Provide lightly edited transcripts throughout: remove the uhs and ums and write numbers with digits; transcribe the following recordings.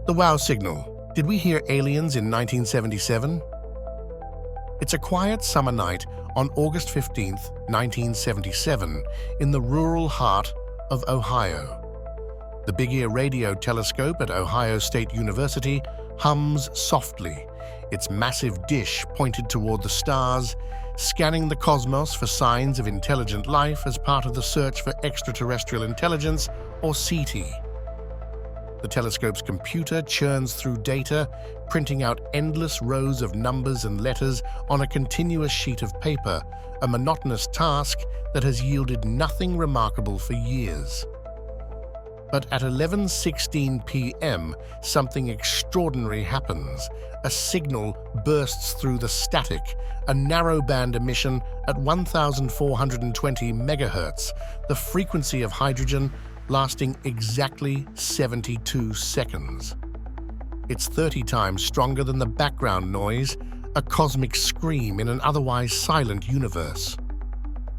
The WOW signal. Did we hear aliens in 1977? It's a quiet summer night on August 15, 1977, in the rural heart of Ohio. The Big Ear radio telescope at Ohio State University hums softly, its massive dish pointed toward the stars, scanning the cosmos for signs of intelligent life as part of the search for extraterrestrial intelligence, or SETI. The telescope's computer churns through data, printing out endless rows of numbers and letters on a continuous sheet of paper, a monotonous task that has yielded nothing remarkable for years. But at 11:16 p.m., something extraordinary happens. A signal bursts through the static, a narrowband emission at 1,420 megahertz, the frequency of hydrogen lasting exactly 72 seconds. It's 30 times stronger than the background noise, a cosmic scream in an otherwise silent universe.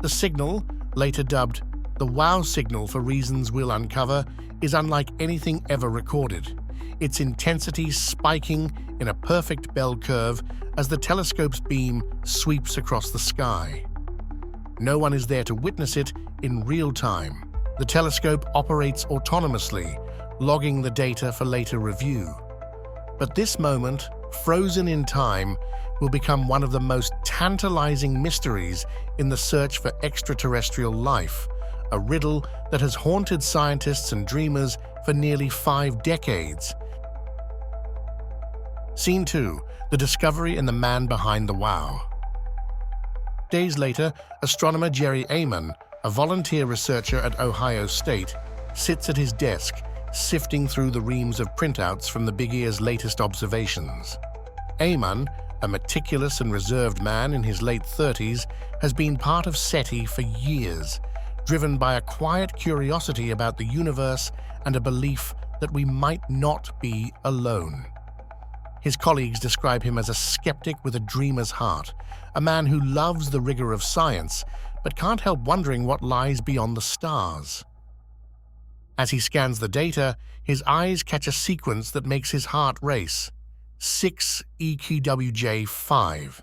The signal, later dubbed the WOW signal for reasons we'll uncover, is unlike anything ever recorded, its intensity spiking in a perfect bell curve as the telescope's beam sweeps across the sky. No one is there to witness it in real time. The telescope operates autonomously, logging the data for later review. But this moment, frozen in time, will become one of the most tantalizing mysteries in the search for extraterrestrial life, a riddle that has haunted scientists and dreamers for nearly 5 decades. Scene 2. The discovery and the man behind the WOW. Days later, astronomer Jerry Ehman, a volunteer researcher at Ohio State, sits at his desk, sifting through the reams of printouts from the Big Ear's latest observations. Ehman, a meticulous and reserved man in his late 30s, has been part of SETI for years, driven by a quiet curiosity about the universe and a belief that we might not be alone. His colleagues describe him as a skeptic with a dreamer's heart, a man who loves the rigor of science but can't help wondering what lies beyond the stars. As he scans the data, his eyes catch a sequence that makes his heart race: 6EQWJ5.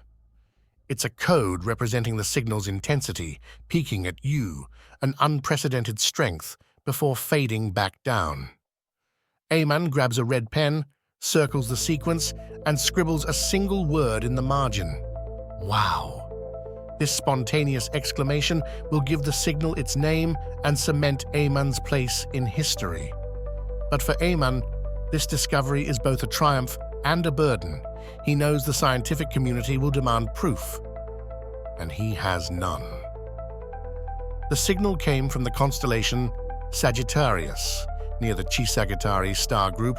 It's a code representing the signal's intensity, peaking at U, an unprecedented strength, before fading back down. Ehman grabs a red pen, circles the sequence, and scribbles a single word in the margin: WOW. This spontaneous exclamation will give the signal its name and cement Ehman's place in history. But for Ehman, this discovery is both a triumph and a burden. He knows the scientific community will demand proof, and he has none. The signal came from the constellation Sagittarius, near the Chisagitari star group,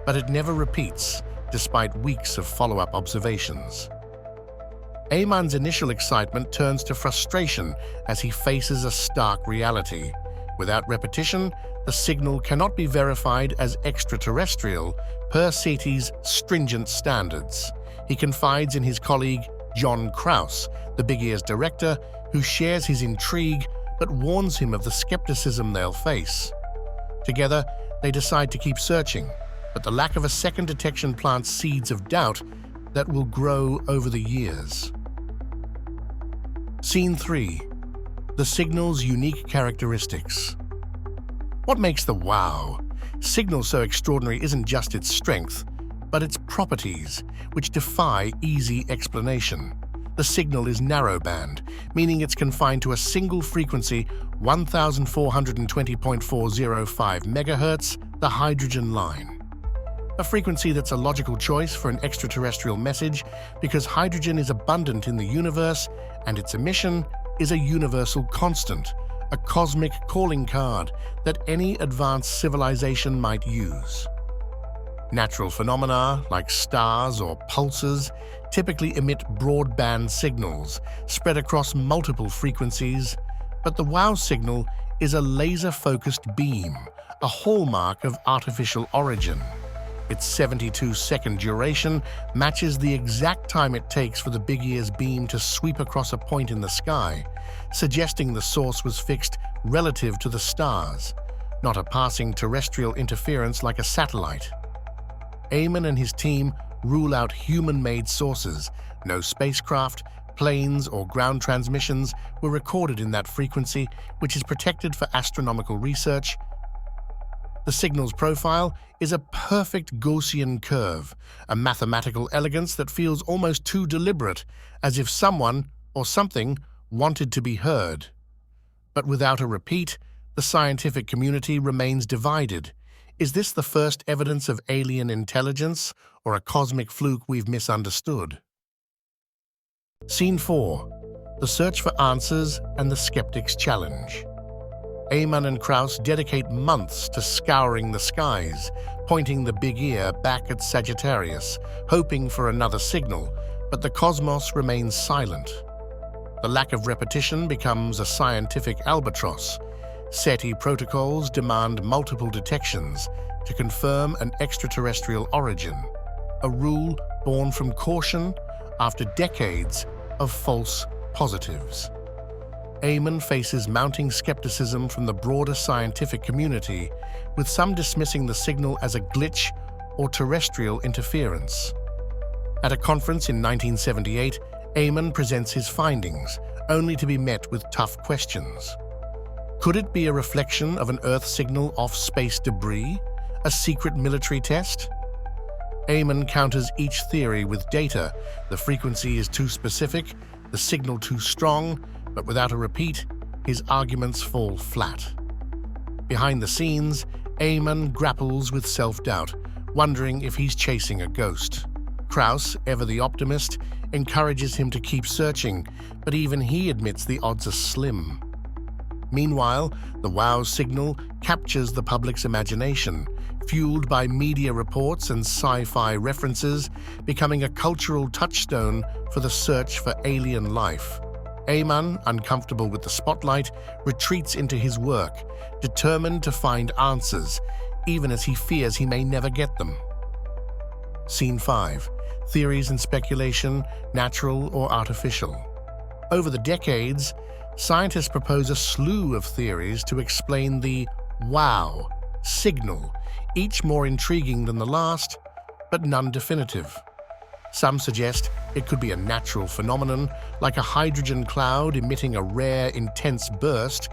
but it never repeats, despite weeks of follow-up observations. Ehman's initial excitement turns to frustration as he faces a stark reality. Without repetition, the signal cannot be verified as extraterrestrial per SETI's stringent standards. He confides in his colleague John Krauss, the Big Ear's director, who shares his intrigue but warns him of the skepticism they'll face. Together, they decide to keep searching, but the lack of a second detection plants seeds of doubt that will grow over the years. Scene 3. The signal's unique characteristics. What makes the WOW signal so extraordinary isn't just its strength, but its properties, which defy easy explanation. The signal is narrowband, meaning it's confined to a single frequency, 1,420.405 megahertz, the hydrogen line. A frequency that's a logical choice for an extraterrestrial message because hydrogen is abundant in the universe and its emission is a universal constant, a cosmic calling card that any advanced civilization might use. Natural phenomena like stars or pulsars typically emit broadband signals spread across multiple frequencies, but the WOW signal is a laser-focused beam, a hallmark of artificial origin. Its 72-second duration matches the exact time it takes for the Big Ear's beam to sweep across a point in the sky, suggesting the source was fixed relative to the stars, not a passing terrestrial interference like a satellite. Ehman and his team rule out human-made sources. No spacecraft, planes, or ground transmissions were recorded in that frequency, which is protected for astronomical research. The signal's profile is a perfect Gaussian curve, a mathematical elegance that feels almost too deliberate, as if someone or something wanted to be heard. But without a repeat, the scientific community remains divided. Is this the first evidence of alien intelligence or a cosmic fluke we've misunderstood? Scene 4. The search for answers and the skeptic's challenge. Ehman and Krauss dedicate months to scouring the skies, pointing the big ear back at Sagittarius, hoping for another signal, but the cosmos remains silent. The lack of repetition becomes a scientific albatross. SETI protocols demand multiple detections to confirm an extraterrestrial origin, a rule born from caution after decades of false positives. Ehman faces mounting skepticism from the broader scientific community, with some dismissing the signal as a glitch or terrestrial interference. At a conference in 1978, Ehman presents his findings, only to be met with tough questions. Could it be a reflection of an Earth signal off space debris, a secret military test? Ehman counters each theory with data. The frequency is too specific, the signal too strong, but without a repeat, his arguments fall flat. Behind the scenes, Ehman grapples with self-doubt, wondering if he's chasing a ghost. Krauss, ever the optimist, encourages him to keep searching, but even he admits the odds are slim. Meanwhile, the WOW signal captures the public's imagination, fueled by media reports and sci-fi references, becoming a cultural touchstone for the search for alien life. Ehman, uncomfortable with the spotlight, retreats into his work, determined to find answers, even as he fears he may never get them. Scene 5. Theories and speculation, natural or artificial. Over the decades, scientists propose a slew of theories to explain the WOW signal, each more intriguing than the last, but none definitive. Some suggest it could be a natural phenomenon, like a hydrogen cloud emitting a rare, intense burst,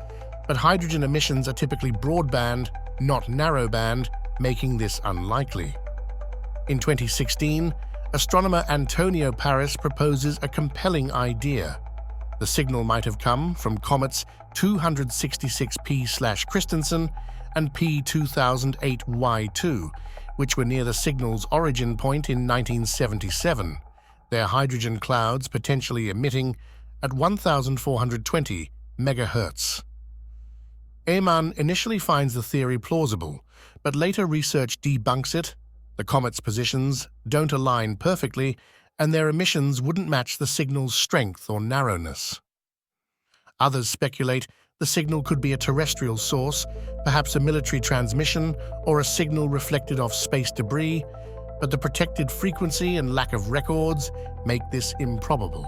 but hydrogen emissions are typically broadband, not narrowband, making this unlikely. In 2016, astronomer Antonio Paris proposes a compelling idea. The signal might have come from comets 266P/Christensen and P2008Y2, which were near the signal's origin point in 1977, their hydrogen clouds potentially emitting at 1,420 megahertz. Ehman initially finds the theory plausible, but later research debunks it. The comet's positions don't align perfectly, and their emissions wouldn't match the signal's strength or narrowness. Others speculate the signal could be a terrestrial source, perhaps a military transmission or a signal reflected off space debris, but the protected frequency and lack of records make this improbable.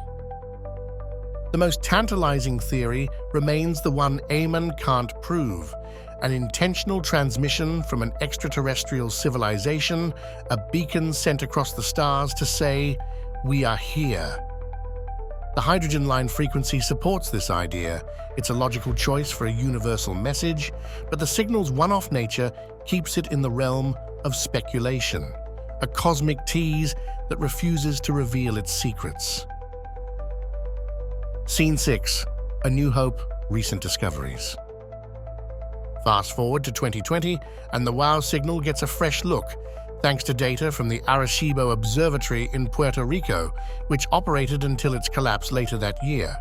The most tantalizing theory remains the one Ehman can't prove: an intentional transmission from an extraterrestrial civilization, a beacon sent across the stars to say, "We are here." The hydrogen line frequency supports this idea. It's a logical choice for a universal message, but the signal's one-off nature keeps it in the realm of speculation, a cosmic tease that refuses to reveal its secrets. Scene 6. A New Hope, Recent Discoveries. Fast forward to 2020, and the WOW signal gets a fresh look, thanks to data from the Arecibo Observatory in Puerto Rico, which operated until its collapse later that year.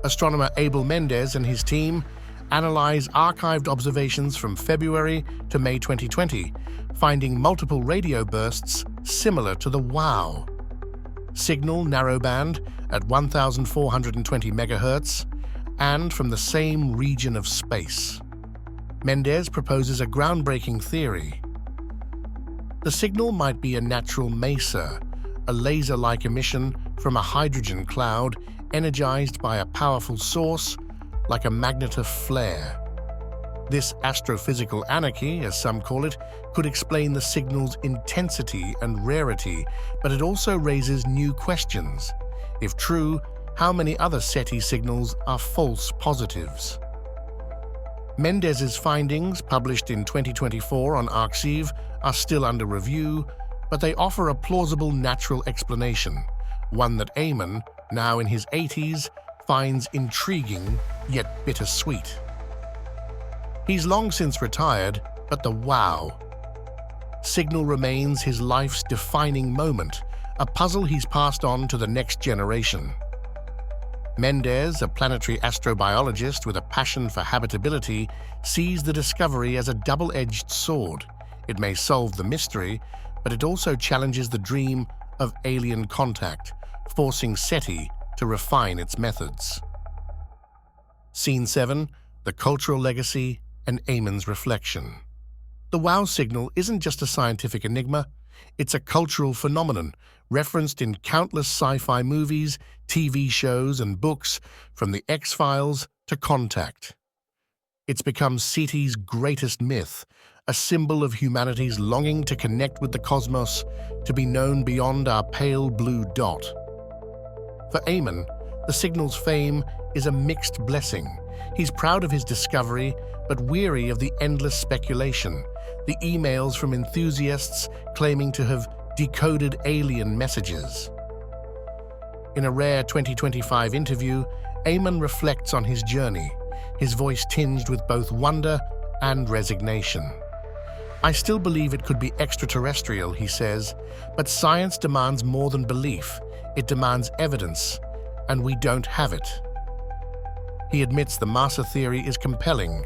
Astronomer Abel Mendez and his team analyze archived observations from February to May 2020, finding multiple radio bursts similar to the WOW. Signal narrowband at 1,420 megahertz, and from the same region of space. Mendez proposes a groundbreaking theory. The signal might be a natural maser, a laser-like emission from a hydrogen cloud energized by a powerful source like a magnetar flare. This astrophysical anarchy, as some call it, could explain the signal's intensity and rarity, but it also raises new questions. If true, how many other SETI signals are false positives? Mendes's findings, published in 2024 on Arxiv, are still under review, but they offer a plausible natural explanation, one that Ehman, now in his 80s, finds intriguing yet bittersweet. He's long since retired, but the wow signal remains his life's defining moment, a puzzle he's passed on to the next generation. Mendes, a planetary astrobiologist with a passion for habitability, sees the discovery as a double-edged sword. It may solve the mystery, but it also challenges the dream of alien contact, forcing SETI to refine its methods. Scene 7, the cultural legacy and Ehman's reflection. The wow signal isn't just a scientific enigma, it's a cultural phenomenon referenced in countless sci-fi movies, TV shows, and books, from The X-Files to Contact. It's become SETI's greatest myth, a symbol of humanity's longing to connect with the cosmos, to be known beyond our pale blue dot. For Ehman, the signal's fame is a mixed blessing. He's proud of his discovery, but weary of the endless speculation, the emails from enthusiasts claiming to have decoded alien messages. In a rare 2025 interview, Ehman reflects on his journey, his voice tinged with both wonder and resignation. "I still believe it could be extraterrestrial," he says, "but science demands more than belief. It demands evidence, and we don't have it." He admits the Massa theory is compelling,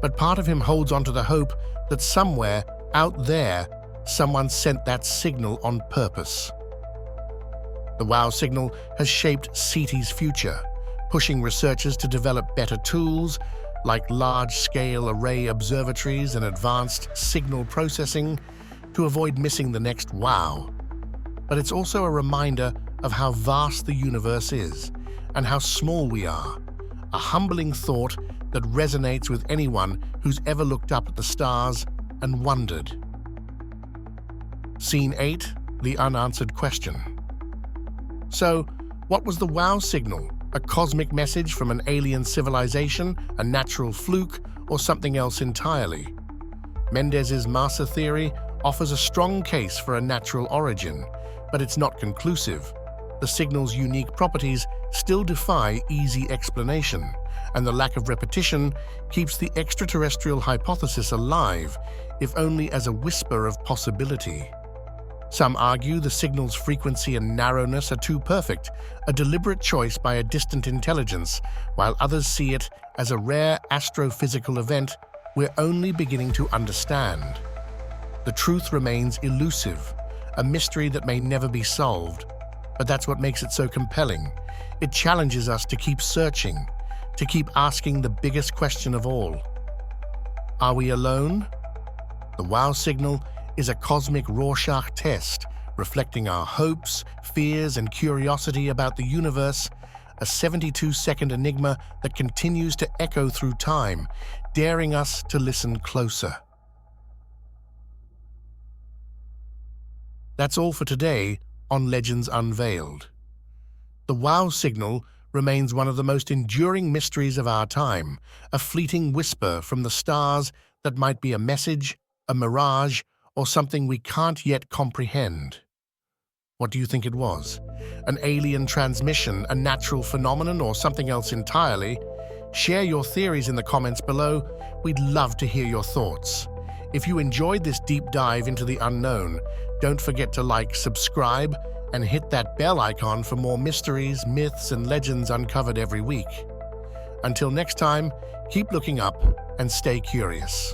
but part of him holds on to the hope that somewhere out there, someone sent that signal on purpose. The wow signal has shaped SETI's future, pushing researchers to develop better tools like large-scale array observatories and advanced signal processing to avoid missing the next wow. But it's also a reminder of how vast the universe is and how small we are, a humbling thought that resonates with anyone who's ever looked up at the stars and wondered. Scene 8, the unanswered question. So, what was the wow signal? A cosmic message from an alien civilization, a natural fluke, or something else entirely? Mendes's Massa theory offers a strong case for a natural origin, but it's not conclusive. The signal's unique properties still defy easy explanation, and the lack of repetition keeps the extraterrestrial hypothesis alive, if only as a whisper of possibility. Some argue the signal's frequency and narrowness are too perfect, a deliberate choice by a distant intelligence, while others see it as a rare astrophysical event we're only beginning to understand. The truth remains elusive, a mystery that may never be solved, but that's what makes it so compelling. It challenges us to keep searching, to keep asking the biggest question of all. Are we alone? The wow signal is a cosmic Rorschach test, reflecting our hopes, fears, and curiosity about the universe, a 72-second enigma that continues to echo through time, daring us to listen closer. That's all for today on Legends Unveiled. The wow signal remains one of the most enduring mysteries of our time, a fleeting whisper from the stars that might be a message, a mirage, or something we can't yet comprehend. What do you think it was? An alien transmission, a natural phenomenon, or something else entirely? Share your theories in the comments below. We'd love to hear your thoughts. If you enjoyed this deep dive into the unknown, don't forget to like, subscribe, and hit that bell icon for more mysteries, myths, and legends uncovered every week. Until next time, keep looking up and stay curious.